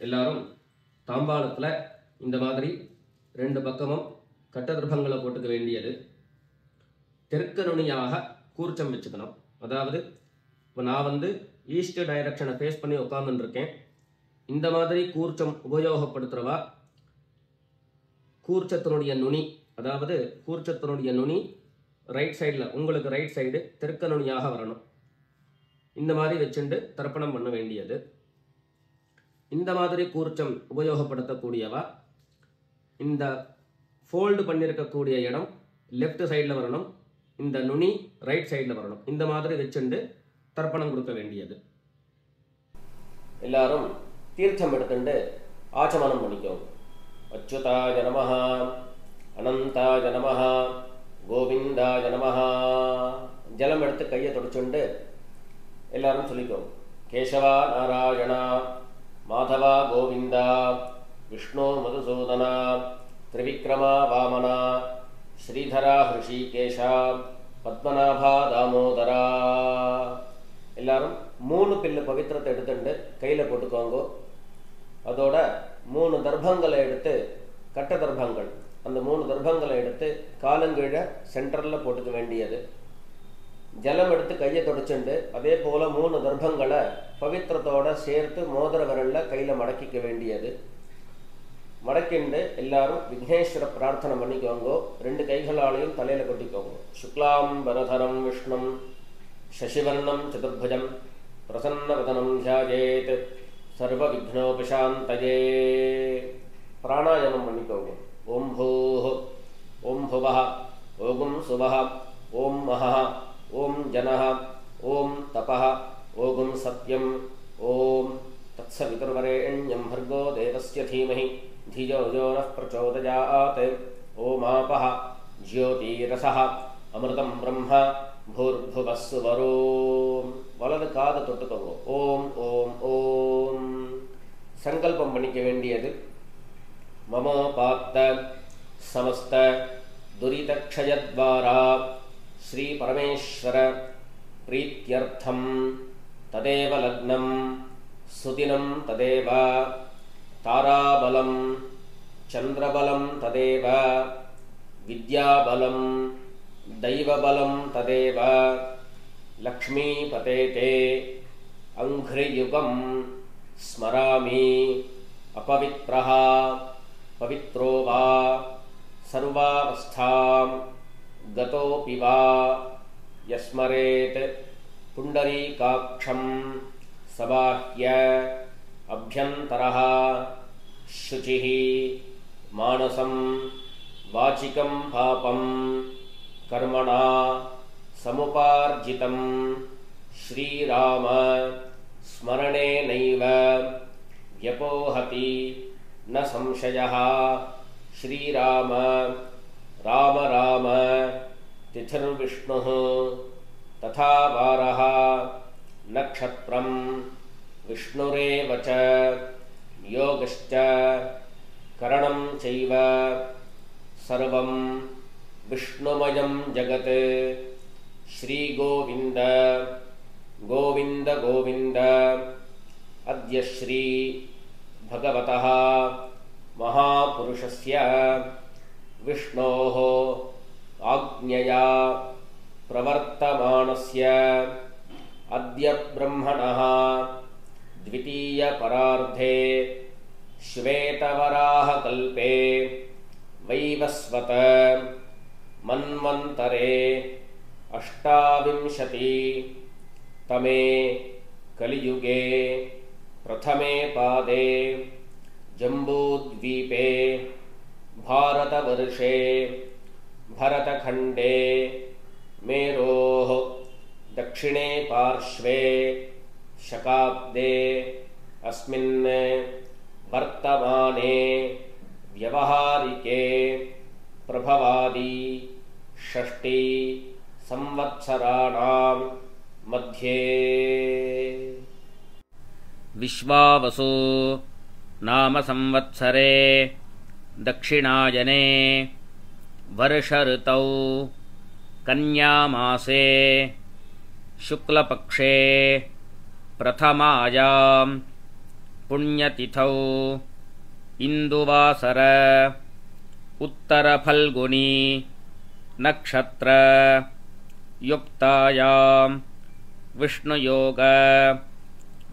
எல்லாரும் தாம்பாளத்தில் இந்த மாதிரி ரெண்டு பக்கமும் கட்டதிர்பங்களை போட்டுக்க வேண்டியது. தெற்கு நுனியாக கூர்ச்சம் வச்சுக்கணும். அதாவது இப்போ நான் ஈஸ்ட் டைரக்ஷனை ஃபேஸ் பண்ணி உட்காந்துட்டு இருக்கேன். இந்த மாதிரி கூர்ச்சம் உபயோகப்படுத்துகிறவா கூர்ச்சத்தினுடைய நுனி, அதாவது கூர்ச்சத்தினுடைய நுனி ரைட் சைடில், உங்களுக்கு ரைட் சைடு தெற்கு நுனியாக வரணும். இந்த மாதிரி வச்சுட்டு தர்ப்பணம் பண்ண வேண்டியது. இந்த மாதிரி கூர்ச்சம் உபயோகப்படுத்தக்கூடியவா இந்த ஃபோல்டு பண்ணியிருக்கக்கூடிய இடம் லெஃப்ட் சைடில் வரணும், இந்த நுனி ரைட் சைடில் வரணும். இந்த மாதிரி வச்சுட்டு தர்ப்பணம் கொடுக்க வேண்டியது. எல்லாரும் தீர்த்தம் எடுத்துட்டு ஆச்சமனம் பண்ணிக்கோங்க. அச்சுதாய நமஹ, அனந்தாய நமஹ, கோவிந்தாய நமஹ. ஜலம் எடுத்து கையை தொடச்சுண்டு எல்லாரும் சொல்லிக்கோங்க. கேசவா நாராயணா, மாதவா கோவிந்தா, விஷ்ணு மதுசூதனா, திரிவிக்ரமா வாமனா, ஸ்ரீதரா ஹிருஷிகேஷா, பத்மநாபா தாமோதரா. எல்லாரும் 3 பில்லு பவித்திரத்தை எடுத்துட்டு கையில் போட்டுக்கோங்க. அதோட 3 தர்ப்பங்களை எடுத்து, கட்ட தர்ப்பங்கள், அந்த 3 தர்ப்பங்களை எடுத்து காலங்கீழ சென்டரில் போட்டுக்க வேண்டியது. ஜலம் எடுத்து கையை தொடச்சுண்டு அதே போல் 3 தர்ப்பங்களை பவித்திரத்தோட சேர்த்து மோதிர விரலில் கையில் மடக்கிக்க வேண்டியது. மடக்கிண்டு எல்லாரும் விக்னேஸ்வர பிரார்த்தனை பண்ணிக்கோங்க. 2 கைகளாலையும் தலையில் கொட்டிக்கோங்க. சுக்லாம் பரதரம் விஷ்ணும் சசிவர்ணம் சதுர்புஜம் பிரசன்னவதனம் தியாயேத் சர்வ விக்னோபிசாந்தயே. பிராணாயாமம் பண்ணிக்கோங்க. ஓம் பூஹ், ஓம் புவஹ, ஓம் சுவஹ, ஓம் மஹஹ, ஓம் ஜனஹ, ஓம் தபஹ, ஓம் சத்யம், ஓம் தத்சவிதுர்வரேண்யம் भर्गो देवस्य धीमहि धियो यो नः प्रचोदयात्. ओमापः ज्योतिरसः अमृतं ब्रह्म भूर्भुवः सुवरो. வலது காது தொட்டுக்கோங்க. ஓம் ஓம் ஓம். சங்கல்பம் பண்ணிக்க வேண்டியது. மமோபாத்த சமஸ்த துரிதக்ஷயத்வாரா ஸ்ரீ பரமேஸ்வர பிரீத்யர்த்தம் ததேவ லக்னம் சுதினம் ததேவ தாராபலம் சந்திரபலம் ததேவ வித்யாபலம் தைவபலம் ததேவ லக்ஷ்மீபதேதே அங்க்ரியுகம் ஸ்மராமி அபவித்ரஹ பவித்ரோ வா சர்வாவஸ்தாம் கதோபி வா யஸ்மரேத் புண்டரீகாக்ஷம் சபாஹ்ய அப்யந்தரஹ சுசிஹ மானசம் வாசிகம் பாபம் கர்மணா சமுபார்ஜிதம் ஸ்ரீராம ஸ்மரணேனைவ வ்யபோஹதி ந சம்சயः. ஸ்ரீராம ராம ராம திதிர்விஷ்ணுः ததா வாரः நக்ஷத்ரம் விஷ்ணுரேவ ச யோகஸ்ச கரணம் சைவ சர்வம் விஷ்ணுமயம் ஜகத். ஸ்ரீ கோவிந்த கோவிந்த கோவிந்த. அத்ய ஸ்ரீ பகவதः மகாபுருஷஸ்ய விஷ்ணோः ஆக்ஞயா பிரவர்த்தமானஸ்ய அத்ய பிரம்மணः द्वितीय परार्धे श्वेतवराह कल्पे वैवस्वत मन्वन्तरे अष्टाविंशति तमे कलियुगे प्रथमे पादे जम्बूद्वीपे भारतवर्षे भरतखण्डे मेरोः दक्षिणे पार्श्वे शकाब्दे अस्मिन् वर्तमाने व्यवहारिके प्रभवादि षष्टि संवत्सराणां मध्ये विश्वावसु नाम संवत्सरे दक्षिणायने वर्षऋतौ कन्यामासे शुक्लपक्षे प्रथमायां पुण्यतिथौ इन्दुवासर उत्तरफल्गुनी नक्षत्र युक्तायां विष्णुयोग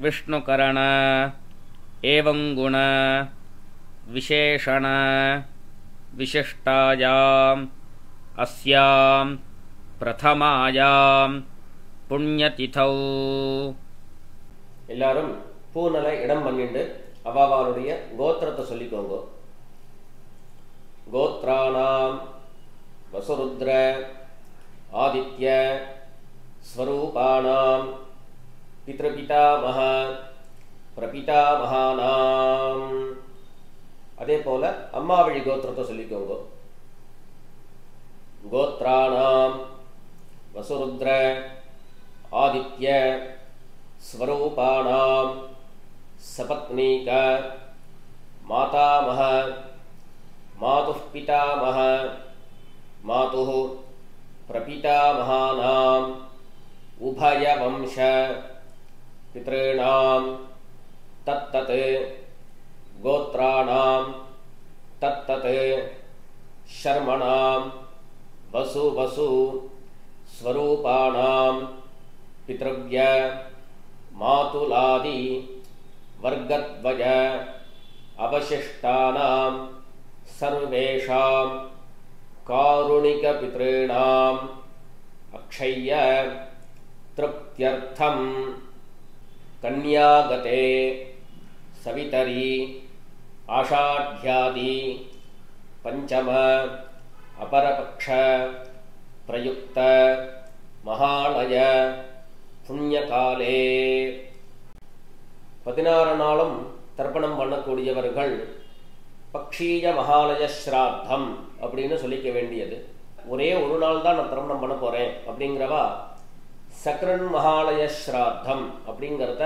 विष्णुकरण एवं गुण विशेषण विशिष्टायाम् अस्यां प्रथमायां पुण्यतिथौ எல்லாரும் பூனலை இடம் பண்ணிட்டு அவாவாளுடைய கோத்திரத்தை சொல்லிக்கோங்க. கோத்ராணாம் வசுருத்ர ஆதித்ய ஸ்வரூபாணாம் பித்ருபிதாமஹ பிரபிதாமஹானாம். அதே போல அம்மாவழி கோத்திரத்தை சொல்லிக்கோங்க. கோத்ராணாம் வசுருத்ர ஆதித்ய ஸ்வரூபாணாம் சபத்னீக மாதாமஹ மாதுः பிதாமஹ மாதுः பிரபிதாமஹானாம் உபயவம்ச பித்ருணாம் தத்தத் கோத்ராணாம் தத்தத் ஷர்மணாம் வசு வசு ஸ்வரூபாணாம் பித்ருவ்ய மாதுலாதி வர்க்கத்வய அவசிஷ்டானாம் சர்வேஷாம் காருணிக பித்ருணாம் அக்ஷய்ய திருப்த்யர்த்தம் கன்யாகதே சவிதரி ஆஷாಢ்யாதி பஞ்சம அபரபக்ஷ பிரயுக்த மகாலய புண்ணியகாலே 16 நாளும் தர்ப்பணம் பண்ணக்கூடியவர்கள் பக்ஷீய மகாலய ஸ்ராத்தம் அப்படின்னு சொல்லிக்க வேண்டியது. ஒரே ஒரு நாள் தான் நான் தர்ப்பணம் பண்ண போறேன் அப்படிங்கிறவா சக்ரன் மகாலய ஸ்ராத்தம் அப்படிங்கிறத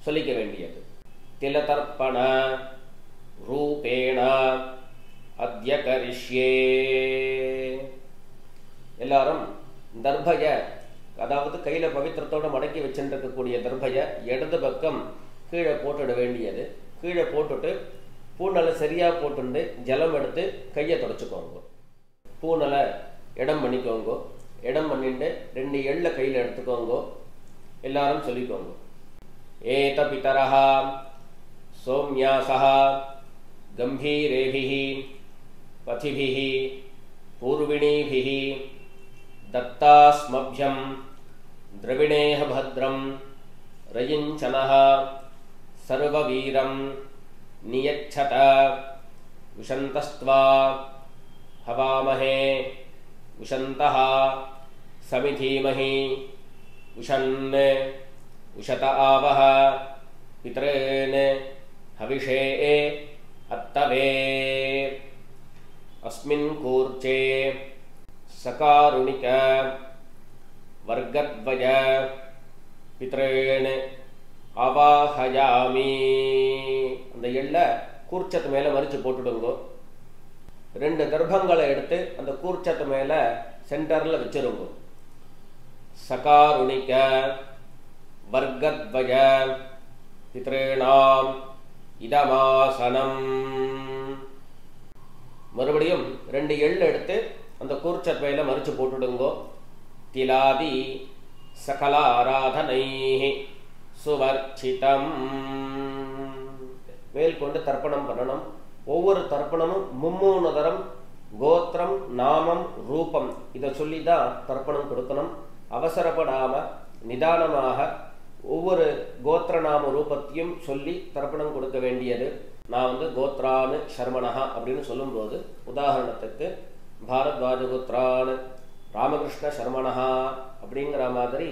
சொல்லிக்க வேண்டியது. திலதர்ப்பண ரூபேண அத்ய கரிஷ்யே. எல்லாரும் தர்பய, அதாவது கையில் பவித்திரத்தோடு மடக்கி வச்சுருக்கக்கூடிய தர்பையை இடது பக்கம் கீழே போட்டுட வேண்டியது. கீழே போட்டுட்டு பூனலை சரியாக போட்டுண்டு ஜலம் எடுத்து கையை தொடச்சிக்கோங்க. பூனலை இடம் பண்ணிக்கோங்க. இடம் பண்ணிட்டு 2 எள்ளை கையில் எடுத்துக்கோங்க. எல்லாரும் சொல்லிக்கோங்க. ஏத பிதரஹா சோம்யாசஹா கம்பீரேபிஹி பதிபிஹி பூர்விணீபிஹி தத்தாஸ்மப்யம் द्रविणेह भद्रं रयिञ्चनः सर्ववीरं नियच्छत विशन्तस्त्वा हवामहे विशन्तः समिधीमहि उशन् उशत आवह पितॄन् हविषे अत्तवे. अस्मिन् कूर्चे सकारुणिक வர்க்கத்வய பித்ரேன் அவாஹயாமி. அந்த எள்ளை கூர்ச்சத்து மேலே மறித்து போட்டுடுங்கோ. 2 தர்ப்பங்களை எடுத்து அந்த கூர்ச்சத்து மேலே சென்டரில் வச்சிருங்கோ. சகாருணிக வர்க்கத்வய பித்ரேணாம் இதமாசனம். மறுபடியும் 2 எள்ளு எடுத்து அந்த கூர்ச்சத்து மேலே மறித்து போட்டுடுங்கோ. திலாதி சகல ஆராதனைஹி சுவர்ச்சிதம். வேல் கொண்டு தர்ப்பணம் பண்ணணும். ஒவ்வொரு தர்ப்பணமும் 3 தரம் கோத்திரம் நாமம் ரூபம் இதை சொல்லி தான் தர்ப்பணம் கொடுக்கணும். அவசரப்படாம நிதானமாக ஒவ்வொரு கோத்திர நாம ரூபத்தையும் சொல்லி தர்ப்பணம் கொடுக்க வேண்டியது. நான் கோத்ரானு சர்மணஹா அப்படின்னு சொல்லும்போது, உதாரணத்துக்கு பாரத்வாஜ கோத்ரானு ராமகிருஷ்ண சர்மணஹா அப்படிங்கிற மாதிரி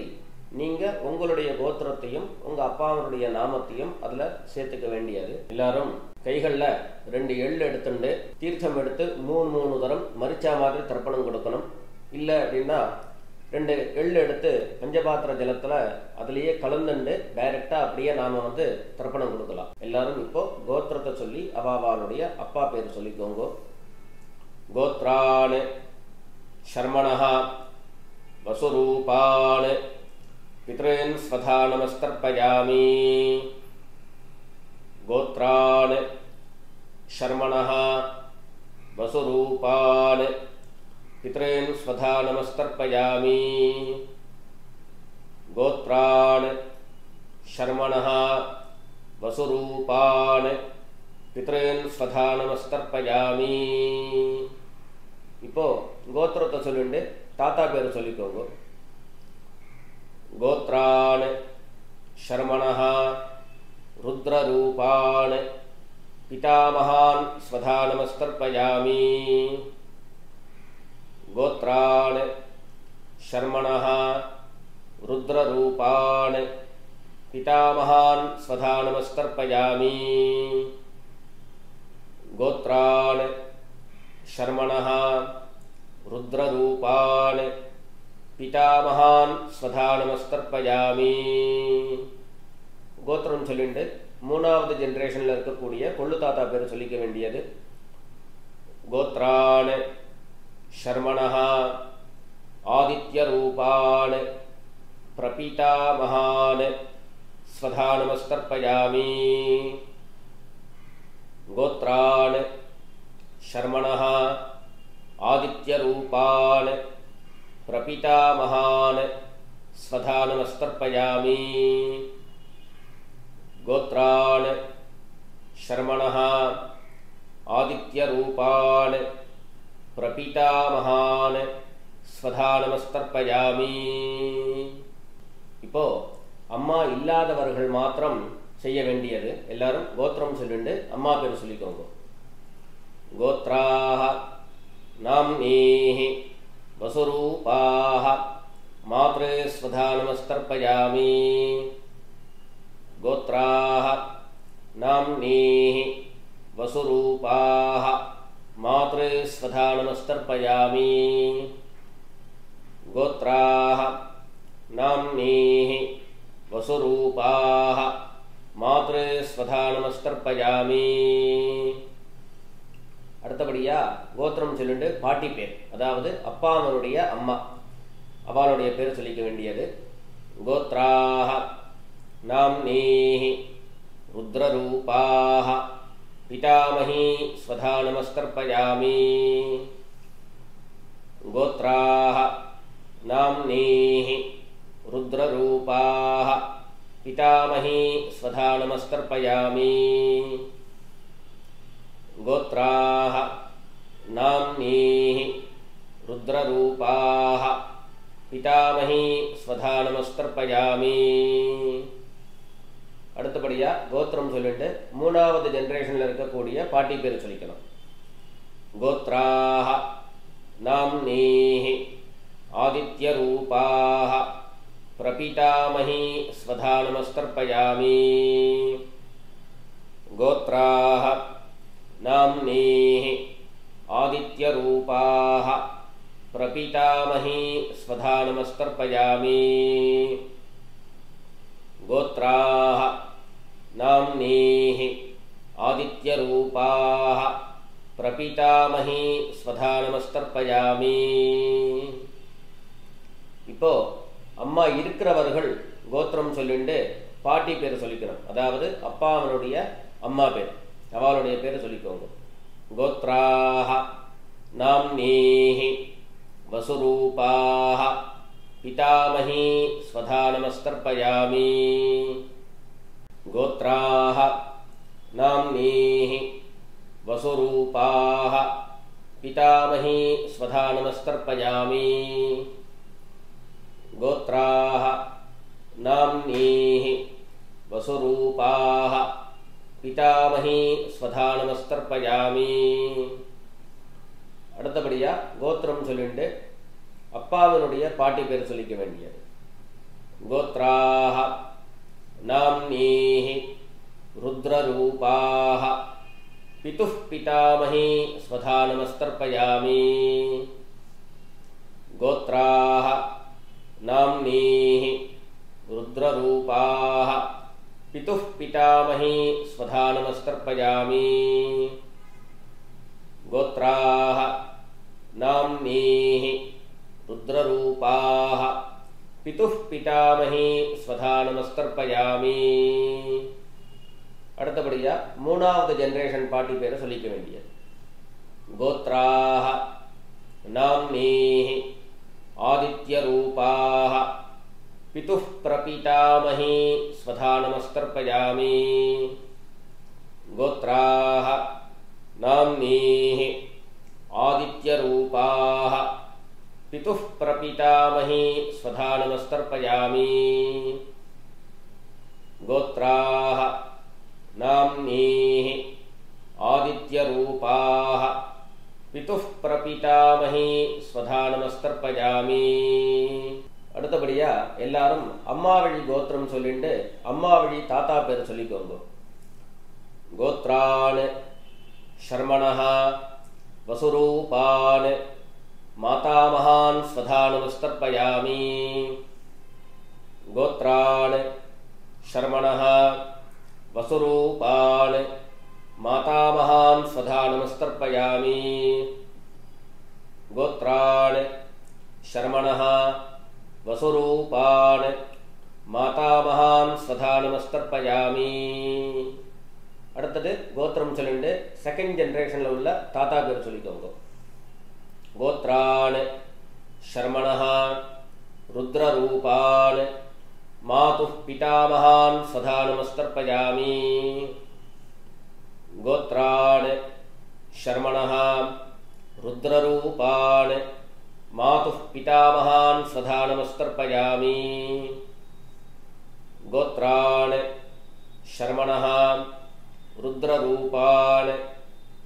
நீங்கள் உங்களுடைய கோத்திரத்தையும் உங்கள் அப்பாவனுடைய நாமத்தையும் அதில் சேர்த்துக்க வேண்டியது. எல்லாரும் கைகளில் 2 எள்ளு எடுத்துட்டு தீர்த்தம் எடுத்து 3 தரம் மரிச்சா மாதிரி தர்ப்பணம் கொடுக்கணும். இல்லை அப்படின்னா 2 எள்ளு எடுத்து பஞ்சபாத்திர ஜலத்தில் அதுலேயே கலந்துண்டு டைரெக்டாக அப்படியே நாம் தர்ப்பணம் கொடுக்கலாம். எல்லாரும் இப்போ கோத்திரத்தை சொல்லி அவாவாளுடைய அப்பா பேர் சொல்லிக்கோங்க. கோத்ரான் शर्मणः वसुरूपान् पितॄन् स्वधा नमस्तर्पयामि. गोत्रान् शर्मणः वसुरूपान् पितॄन् स्वधा नमस्तर्पयामि गोत्रान् शर्मणः वसुरूपान् पितॄन् स्वधा नमस्तर्पयामि இப்போ கோத்திரத்தை சொல்லிட்டு தாத்தா பேர் சொல்லிக்கோங்க கோத்ரான் शर्मणः रुद्ररूपान् पितामहान् स्वधा नमस्तर्पयामि गोत्रान् शर्मणः रुद्ररूपान् पितामहान् स्वधा नमस्तर्पयामि गोत्रान् शर्मणः रुद्ररूपान् पितामहान् स्वधा नमस्तर्पयामि கோத்திரம் சொல்லிட்டு மூணாவது ஜெனரேஷனில் இருக்கக்கூடிய கொள்ளு தாத்தா பேர் சொல்லிக்க வேண்டியது கோத்ரான் शर्मणः आदित्यरूपान् प्रपितामहान् स्वधा नमस्तर्पयामि गोत्रान् शर्मणः आदित्यरूपान् प्रपितामहान् स्वधा नमस्तर्पयामि गोत्रान् शर्मणः आदित्यरूपान् प्रपितामहान् स्वधा नमस्तर्पयामि இப்போ அம்மா இல்லாதவர்கள் மாத்திரம் செய்ய வேண்டியது எல்லாரும் கோத்திரம் சொல்லிட்டு அம்மா பேர் சொல்லிக்கோங்க गोत्राः नाम्नीः वसुरूपाः मात्रे स्वधा नमस्तर्पयामि गोत्राः नाम्नीः वसुरूपाः मात्रे स्वधा नमस्तर्पयामि गोत्राः नाम्नीः वसुरूपाः मात्रे स्वधा नमस्तर्पयामि அடுத்தபடியா கோத்திரம் சொல்லிட்டு பாட்டி பேர் அதாவது அப்பாவனுடைய அம்மா அவளுடைய பேர் சொல்லிக்க வேண்டியது கோத்ராஹ நாம்னீஹி ருத்ரரூபாஹ பிதாமஹி ஸ்வதா நமஸ்தர்ப்பயாமி கோத்ராஹ நாம்னீஹி ருத்ரரூபாஹ பிதாமஹி ஸ்வதா நமஸ்தர்ப்பயாமி गोत्राः नाम्नीः रुद्ररूपाः पितामही स्वधा नमस्तर्पयामि அடுத்தபடியா கோத்திரம் சொல்லிட்டு மூணாவது ஜெனரேஷன்ல இருக்கக்கூடிய பாட்டி பேர் சொல்லிக்கணும் கோத்ராஹ நாம்னீஹி ஆதித்யரூபாஹ பிரபிதாமஹி ஸ்வதா நமஸ்தர்ப்பயாமி கோத்ராஹ नाम्नीः आदित्यरूपाः प्रपितामही स्वधा नमस्तर्पयामि गोत्राः नाम्नीः आदित्यरूपाः प्रपितामही स्वधा नमस्तर्पयामि இப்போ அம்மா இருக்கிறவர்கள் கோத்திரம் சொல்லிட்டு பாட்டி பேர் சொல்லிக்கணும் அதாவது அப்பாவனுடைய அம்மா பேர் அவளுடைய பேர் சொல்லிக்கோங்க கோத்ராஹ நாம்னீஹி வசுரூபாஹ பிதாமஹி ஸ்வதா நமஸ்தர்ப்பயாமி கோத்ராஹ நாம்னீஹி வசுரூபாஹ பிதாமஹி ஸ்வதா நமஸ்தர்ப்பயாமி கோத்ராஹ நாம்னீஹி வசுரூபாஹ पितामही स्वधा नमस्तर्पयामि அடுத்தபடியா கோத்திரம் சொல்லிட்டு அப்பாவனுடைய பாட்டி பேர் சொல்லிக்க வேண்டியது கோத்ராஹ நாம்னீஹி ருத்ரரூபாஹ பிதுः பிதாமஹி ஸ்வதா நமஸ்தர்ப்பயாமி கோத்ராஹ நாம்னீஹி ருத்ரரூபாஹ पितुः पितामही स्वधा नमस्तर्पयामि गोत्राः नाम्नीः रुद्ररूपाः पितुः पितामही स्वधा नमस्तर्पयामि அடுத்தபடியா மூணாவது ஜெனரேஷன் பாட்டி பேரை சொல்லிக்க வேண்டியது. கோத்ராஹ நாம்னீஹி ஆதித்ய ரூபாஹ பிதுஹ் பிரபிதாமஹி ஸ்வதானமஸ்தர்ப்பயாமி. கோத்ராஹ நாம்னீஹி ஆதித்ய ரூபாஹ பிதுஹ் பிரபிதாமஹி ஸ்வதானமஸ்தர்ப்பயாமி. கோத்ராஹ நாம்னீஹி ஆதித்ய ரூபாஹ பிதுஹ் பிரபிதாமஹி ஸ்வதானமஸ்தர்ப்பயாமி. அடுத்தபடியா எல்லாரும் அம்மா வழி கோத்திரம் சொல்லிட்டு அம்மா வழி தாத்தா பேர் சொல்லிக்கோங்க. கோத்ரான் ஷர்மணஹ வசுரூபான் மாதாமகான் ஸ்வதானமஸ்தர்ப்பயாமி. கோத்ரான் ஷர்மணஹ வசுரூபான் மாதாமகான் ஸ்வதானமஸ்தர்ப்பயாமி. கோத்ரான் ஷர்மணஹ வசுரூபான் மாதாமகான் ஸ்வதானமஸ்தர்ப்பயாமி. அடுத்தது கோத்திரம் சொல்லிட்டு செகண்ட் ஜெனரேஷன்ல உள்ள தாத்தா பேர் சொல்லிக்கோங்க. கோத்ரான் ஷர்மணஹ ருத்ரரூபான் மாதுஹ் பிதாமகான் ஸ்வதானமஸ்தர்ப்பயாமி. கோத்ரான் ஷர்மணஹ ருத்ரரூபான் மாதுஹ் பிதாமகான் ஸ்வதானமஸ்தர்ப்பயாமி. கோத்ரான் ஷர்மணஹ ருத்ரரூபான்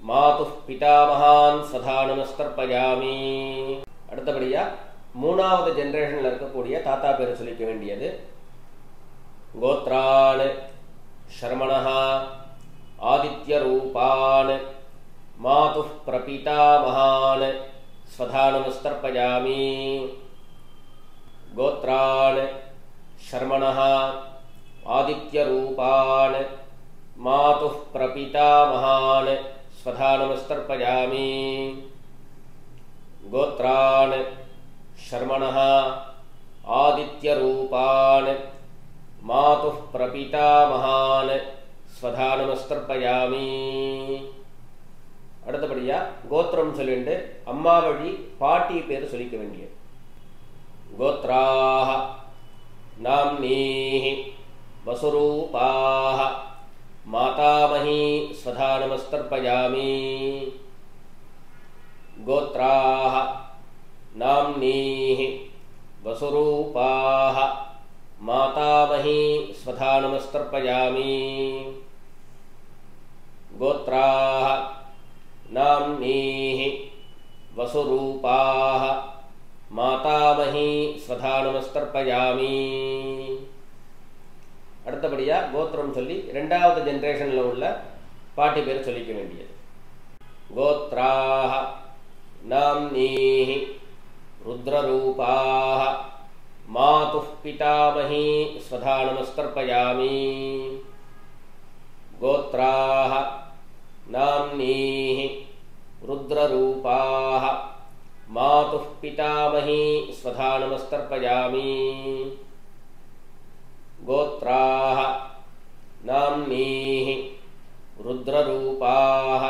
மாதுஹ் பிதாமகான் ஸ்வதானமஸ்தர்ப்பயாமி. அடுத்தபடியா மூணாவது ஜெனரேஷன்ல இருக்கக்கூடிய தாத்தா பேர் சொல்லிக்க வேண்டியது. கோத்ரான் ஷர்மணஹ ஆதித்ய ரூபான் மாதுஹ் பிரபிதாமகான் ஸ்வதானமஸ்தர்ப்பயாமி. கோத்ரான் ஷர்மணஹ ஆதித்ய ரூபான் மாதுஹ் பிரபிதாமகான் ஸ்வதானமஸ்தர்ப்பயாமி. கோத்ரான் ஷர்மணஹ ஆதித்ய ரூபான் மாதுஹ் பிரபிதாமகான் ஸ்வதானமஸ்தர்ப்பயாமி. அடுத்தபடியா கோத்திரம் சொல்லிட்டு அம்மா வழி பாட்டி பேர் சொல்லிக்க வேண்டியது. கோத்ராஹ நாம்னீஹி வசுரூபாஹ மாதாமஹி ஸ்வதானமஸ்தர்ப்பயாமி. கோத்ராஹ நாம்னீஹி வசுரூபாஹ மாதாமஹி ஸ்வதானமஸ்தர்ப்பயாமி. கோத்ராஹ நாம்னீஹி வசுரூபாஹ மாதாமஹி ஸ்வதானமஸ்தர்ப்பயாமி. அடுத்தபடியா கோத்திரம் சொல்லி இரண்டாவது ஜெனரேஷன்ல உள்ள பாட்டி பேர் சொல்லிக்க வேண்டியது. கோத்ராஹ நாம்னீஹி ருத்ரரூபாஹ மாதுஹ் பிதாமஹி ஸ்வதானமஸ்தர்ப்பயாமி. கோத்ராஹ நாம்னீஹி ருத்ரரூபாஹ மாதுஹ் பிதாமஹி ஸ்வதானமஸ்தர்ப்பயாமி. கோத்ராஹ நாம்னீஹி ருத்ரரூபாஹ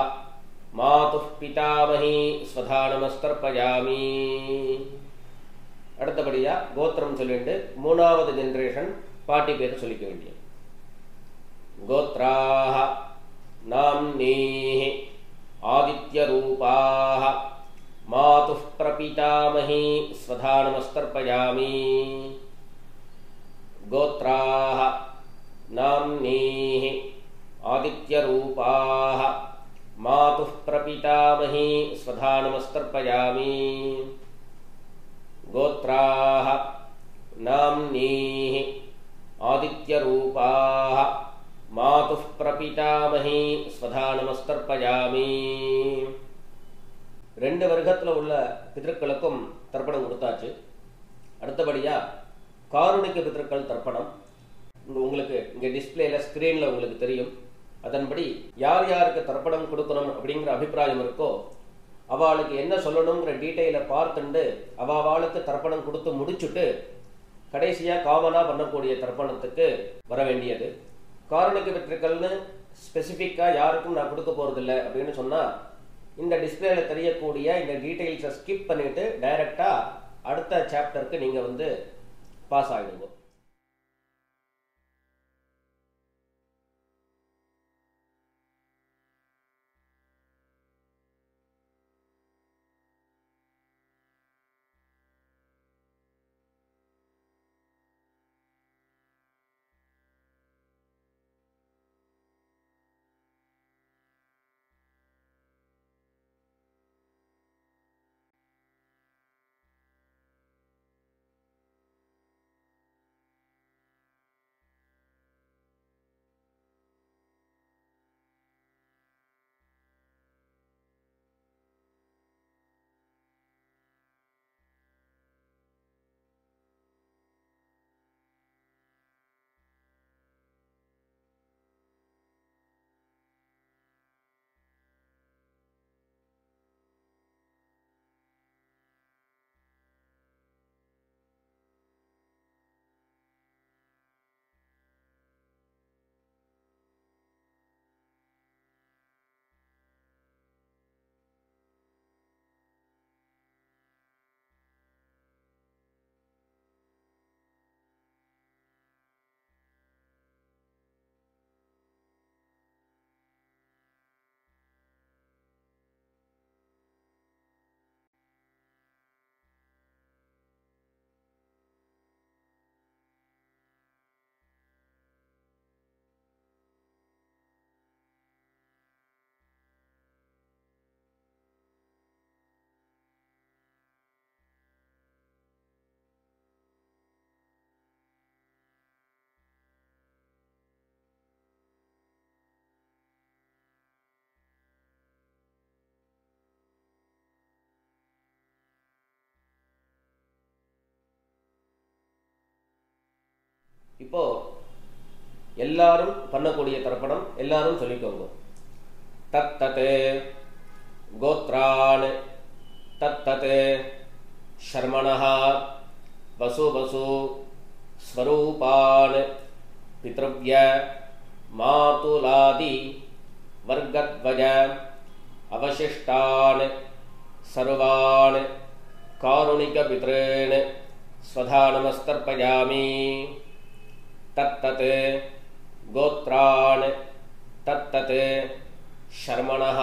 மாதுஹ் பிதாமஹி ஸ்வதானமஸ்தர்ப்பயாமி. அடுத்தபடியா கோத்திரம் சொல்லிட்டு மூணாவது ஜெனரேஷன் பாட்டி பேர் சொல்லிக்க வேண்டியது. கோத்ராஹ நாம்னீஹி ஆதித்ய ரூபாஹ மாதுஹ் பிரபிதாமஹி ஸ்வதானமஸ்தர்ப்பயாமி. கோத்ராஹ நாம்னீஹி ஆதித்ய ரூபாஹ மாதுஹ் பிரபிதாமஹி ஸ்வதானமஸ்தர்ப்பயாமி. கோத்ராஹ நாம்னீஹி ஆதித்ய ரூபாஹ மாதுஹ் பிரபிதாமஹி ஸ்வதானமஸ்தர்ப்பயாமி. ரெண்டு வர்க்கத்தில் உள்ள பிதர்களுக்கும் தர்ப்பணம் கொடுத்தாச்சு. அடுத்தபடியா காருணிக பிதர்கள் தர்ப்பணம் உங்களுக்கு இங்கே டிஸ்பிளேல ஸ்கிரீன்ல உங்களுக்கு தெரியும். அதன்படி யார் யாருக்கு தர்ப்பணம் கொடுக்கணும் அப்படிங்கிற அபிப்பிராயம் இருக்கோ அவளுக்கு என்ன சொல்லணுங்கிற டீட்டெயிலை பார்த்துண்டு அவளுக்கு தர்ப்பணம் கொடுத்து முடிச்சுட்டு கடைசியாக காமனாக பண்ணக்கூடிய தர்ப்பணத்துக்கு வர வேண்டியது. காருணிக பித்ருக்கள்னு ஸ்பெசிஃபிக்காக யாருக்கும் நான் கொடுக்க போகிறதில்ல அப்படின்னு சொன்னால் இந்த டிஸ்பிளேல தெரியக்கூடிய இந்த டீட்டெயில்ஸை ஸ்கிப் பண்ணிவிட்டு டைரெக்டாக அடுத்த சாப்டருக்கு நீங்கள் வந்து பாஸ் ஆகிடுங்க. இப்போ எல்லாரும் பண்ணக்கூடிய தர்ப்பணம் எல்லாரும் சொல்லிக்கோங்க. தத்தத் கோத்ரான் தத்தத் ஷர்மணஹ வசு வசு ஸ்வரூபான் பித்ருவ்ய மாதுலாதி வர்கத்வஜ அவசிஷ்டான் சர்வான் காருணிக பித்ரேன் ஸ்வதா நமஸ்தர்ப்பயாமி. தத்தத் கோத்ரான் தத்தத் ஷர்மணஹ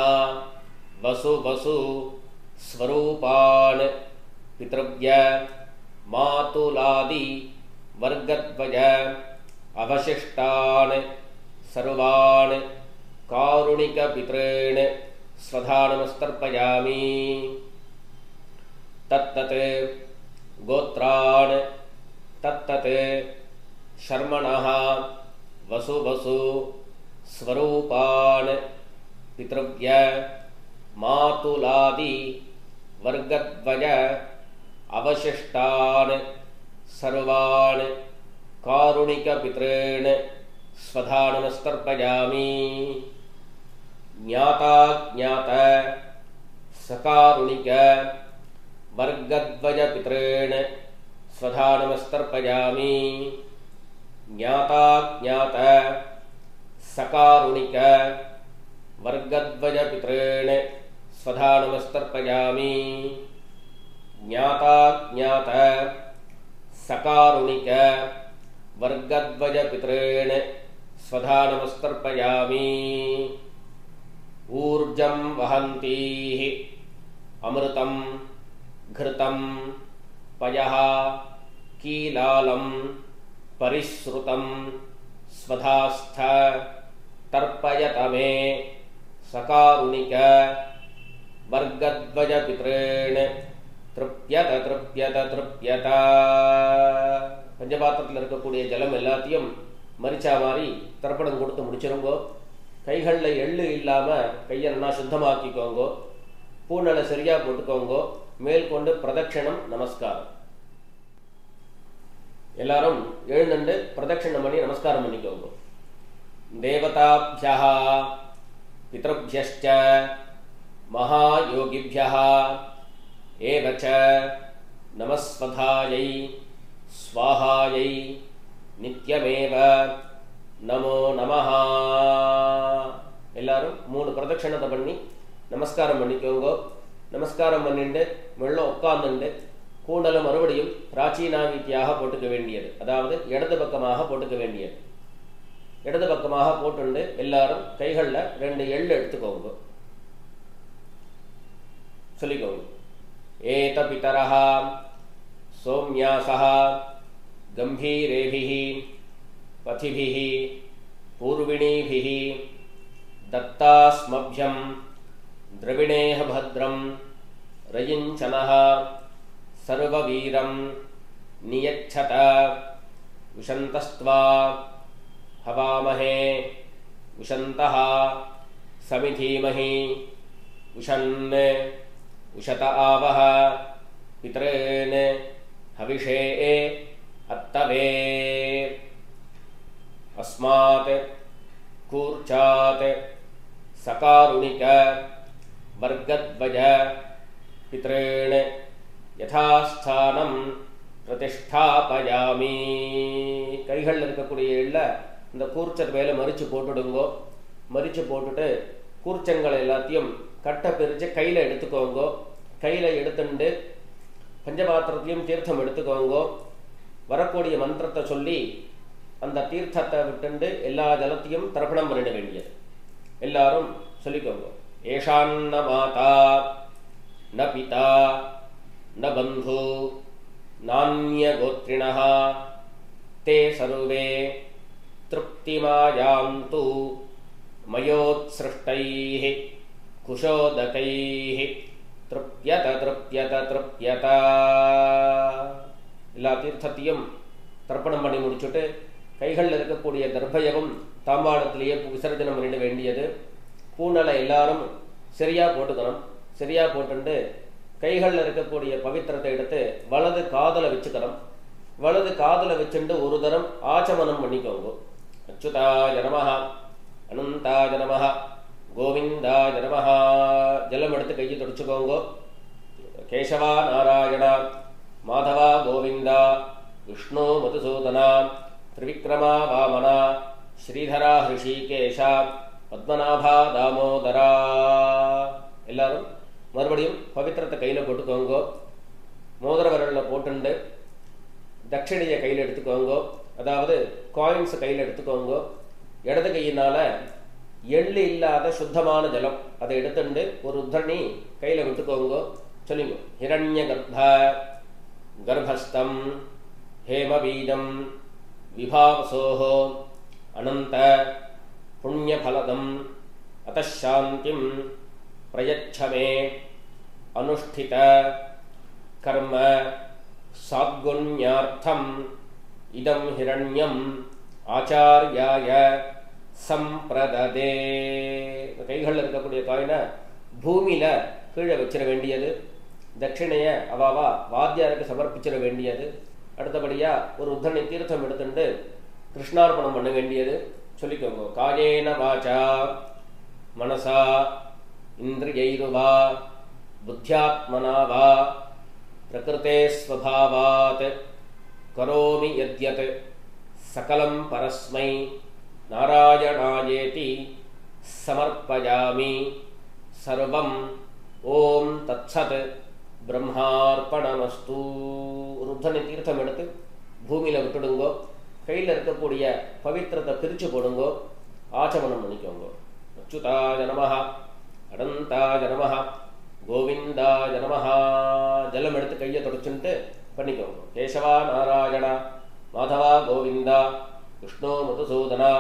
வசு வசு ஸ்வரூபான் பித்ருவ்ய மாதுலாதி வர்கத்வஜ அவசிஷ்டான் சர்வான் காருணிக பித்ரேன் ஸ்வதா நமஸ்தர்ப்பயாமி. தத்தத் கோத்ரான் தத்தத் ஷர்மணஹ வசு வசு ஸ்வரூபான் பித்ருவ்ய மாதுலாதி வர்கத்வஜ அவசிஷ்டான் சர்வான் காருணிக பித்ரேன் ஸ்வதா நமஸ்தர்ப்பயாமி. ஞாதா ஞாத சகாருணிக வர்கத்வஜ பித்ரேன் ஸ்வதா நமஸ்தர்ப்பயாமி. ஞாதா ஞாத சகாருணிக வர்கத்வஜ பித்ரேன் ஸ்வதா நமஸ்தர்ப்பயாமி. ஞாதா ஞாத சகாருணிக வர்கத்வஜ பித்ரேன் ஸ்வதா நமஸ்தர்ப்பயாமி. ஊர்ஜம் வஹந்தீஹ அமிர்தம் घृतं पयः कीलालं परिश्रुतं स्वधास्थ तर्पयत मे सकारुणिक वर्गद्वय पितॄन् तृप्यत तृप्यत तृप्यत. பஞ்சபாத்திரத்தில் இருக்கக்கூடிய ஜலம் எல்லாத்தையும் மரிச்சா மாதிரி தர்ப்பணம் கொடுத்து முடிச்சிருங்கோ. கைகளில் எள்ளு இல்லாமல் கையை நல்லா சுத்தமாக்கிக்கோங்கோ. பூநலை சரியாக போட்டுக்கோங்கோ. மேல் கொண்டு பிரதட்சணம் நமஸ்காரம். எல்லாரும் எழுந்துண்டு பிரதட்சணம் பண்ணி நமஸ்காரம் பண்ணிக்கோங்க. தேவதாப்யஹ பித்ருப்யஷ்ச மகாயோகிப்யஹ ஏவச நமஸ்வதாயை ஸ்வாஹாயை நித்யமேவ நமோ நமஹ. எல்லாரும் 3 பிரதட்சணத்தை பண்ணி நமஸ்காரம் பண்ணிக்கோங்க. நமஸ்காரம் பண்ணிட்டு மெல்ல உட்கார்ந்துட்டு கூண்டலை மறுபடியும் பிராச்சீனாவீத்தியாக போட்டுக்க வேண்டியது, அதாவது இடது பக்கமாக போட்டுக்க வேண்டியது. இடது பக்கமாக போட்டுண்டு எல்லாரும் கைகளில் 2 எள்ளு எடுத்துக்கோங்க. சொல்லிக்கோங்க. ஏத பிதரஹ சோம்யாசஹ கம்பீரேபிஹி பதிபிஹி பூர்விணீபிஹி தத்தாஸ்மப்யம் திரவிணேஹ பத்ரம் ரயிஞ்சனஹ சர்வவீரம் நியச்சத விஷந்தஸ்த்வா ஹவாமஹே விஷந்தஹ சமிதீமஹி உஷன் உஷத ஆவஹ பித்ரேன் ஹவிஷே அத்தவே அஸ்மாத் கூர்ச்சாத் சகாருணிக வர்கத்வஜ பித்ரேன் யதாஸ்தானம் பிரதிஷ்டாபயாமி. கைகளில் இருக்கக்கூடிய எள்ள இந்த கூர்ச்சர் மேலே மறித்து போட்டுடுங்கோ. மறித்து போட்டுட்டு கூர்ச்சங்களை எல்லாத்தையும் கட்டை பிரித்து கையில் எடுத்துக்கோங்கோ. கையில் எடுத்துட்டு பஞ்சபாத்திரத்தையும் தீர்த்தம் எடுத்துக்கோங்கோ. வரக்கூடிய மந்திரத்தை சொல்லி அந்த தீர்த்தத்தை விட்டுண்டு எல்லா ஜலத்தையும் தர்ப்பணம் பண்ணிட வேண்டியது. எல்லாரும் சொல்லிக்கோங்க. ஏஷான்ன மாதா ந பிதா ந பந்து நான்ய கோத்ரிணஹ தே சர்வே திருப்திமாயாந்து மயோத்ஸ்ருஷ்டைஹி குஷோதகைஹி திருப்யத திருப்யத திருப்யத. எல்லா தீர்த்தத்தையும் தர்ப்பணம் பண்ணி முடிச்சுட்டு கைகளில் இருக்கக்கூடிய தர்பயகம் தாம்பாளத்திலேயே விசர்ஜனம் பண்ணிட வேண்டியது. பூனலை எல்லாரும் சரியாக போட்டுக்கணும். சரியாக போட்டுண்டு கைகளில் இருக்கக்கூடிய பவித்திரத்தை எடுத்து வலது காதலை வச்சுக்கணும். வலது காதலை வச்சுட்டு ஒரு தரம் ஆச்சமனம் பண்ணிக்கோங்க. அச்சுதாய நமஹ அனந்தாய நமஹ கோவிந்தாய நமஹ. ஜலம் எடுத்து கையை தொடச்சுக்கோங்க. கேசவா நாராயணா மாதவா கோவிந்தா விஷ்ணு மதுசூதனா திரிவிக்ரமா வாமனா ஸ்ரீதரா ஹிருஷிகேஷா பத்மநாபா தாமோதரா. எல்லாரும் மறுபடியும் பவித்திரத்தை கையில் போட்டுக்கோங்க. மோதிர விரலில் போட்டுண்டு தட்சிணையை கையில் எடுத்துக்கோங்க, அதாவது காயின்ஸை கையில் எடுத்துக்கோங்க. இடது கையினால் எள்ளு இல்லாத சுத்தமான ஜலம் அதை எடுத்துட்டு ஒரு உத்தரணி கையில் விட்டுக்கோங்க. சொல்லுங்க. ஹிரண்ய கர்ப்ப கர்ப்பஸ்தம் ஹேமபீஜம் விபாவசோஹோ அனந்த புண்ணியபலதம் அதாந்திம் பிரயச்சமே அனுஷ்டித கர்ம சாத்குண்யார்த்தம் இதம் ஹிரண்யம் ஆச்சார்யாய சம்பிரததே. கைகளில் இருக்கக்கூடிய காயினை பூமியில் கீழே வச்சிட வேண்டியது. தட்சிணையை அவாவா வாத்தியாருக்கு சமர்ப்பிச்சிட வேண்டியது. அடுத்தபடியாக ஒரு உத்தரணி தீர்த்தம் எடுத்துட்டு கிருஷ்ணார்ப்பணம் பண்ண வேண்டியது. சொல்லிக்கோங்க. காயேன வாச்சா மனசா இந்திரியைருவா புத்தியாத்மனா வா பிரகிருதே ஸ்வபாவாத் கரோமி யத்யத் சகலம் பரஸ்மை நாராயணாயேதி சமர்ப்பயாமி சர்வம் ஓம் தத்சத் பிரம்மார்ப்பணமஸ்து. ஒரு உத்தரணி தீர்த்தம் எடுத்து பூமியில் விட்டுடுங்கோ. கையில் இருக்கக்கூடிய பவித்திரத்தை பிரித்து போடுங்கோ. ஆச்சமனம் பண்ணிக்கோங்க. அச்சுதாய நமஹ அனந்தாய நமஹ கோவிந்தாய நமஹ. ஜலம் எடுத்து கையை தொடச்சுட்டு பண்ணிக்கோங்க. கேசவா நாராயணா மாதவா கோவிந்தா விஷ்ணு மதுசூதனா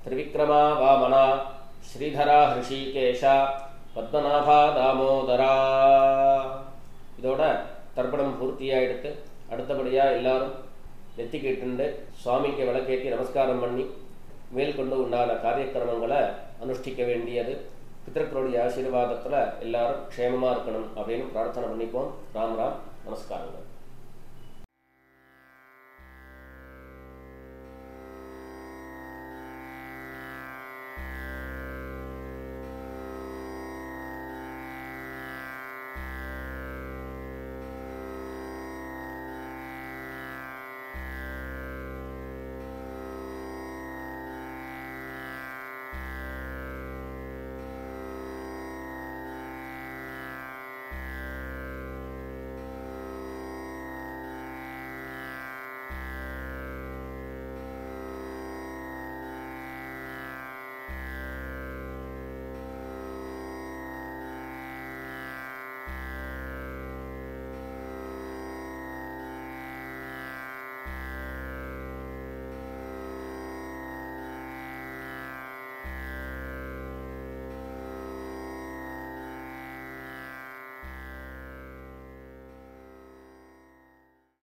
திரிவிக்ரமா வாமனா ஸ்ரீதரா ஹிருஷிகேஷா பத்மநாபா தாமோதரா. இதோட தர்ப்பணம் பூர்த்தியாகிடுத்து. அடுத்தபடியாக எல்லாரும் நெத்திக்கிட்டு சுவாமிக்கு விளக்கேற்றி நமஸ்காரம் பண்ணி மேற்கொண்டு உண்டான காரியக்கிரமங்களை அனுஷ்டிக்க வேண்டியது. பித்தர்களுடைய ஆசீர்வாதத்தில் எல்லாரும் க்ஷேமமாக இருக்கணும் அப்படின்னு பிரார்த்தனை பண்ணிப்போம். ராம் ராம். நமஸ்காரங்கள்.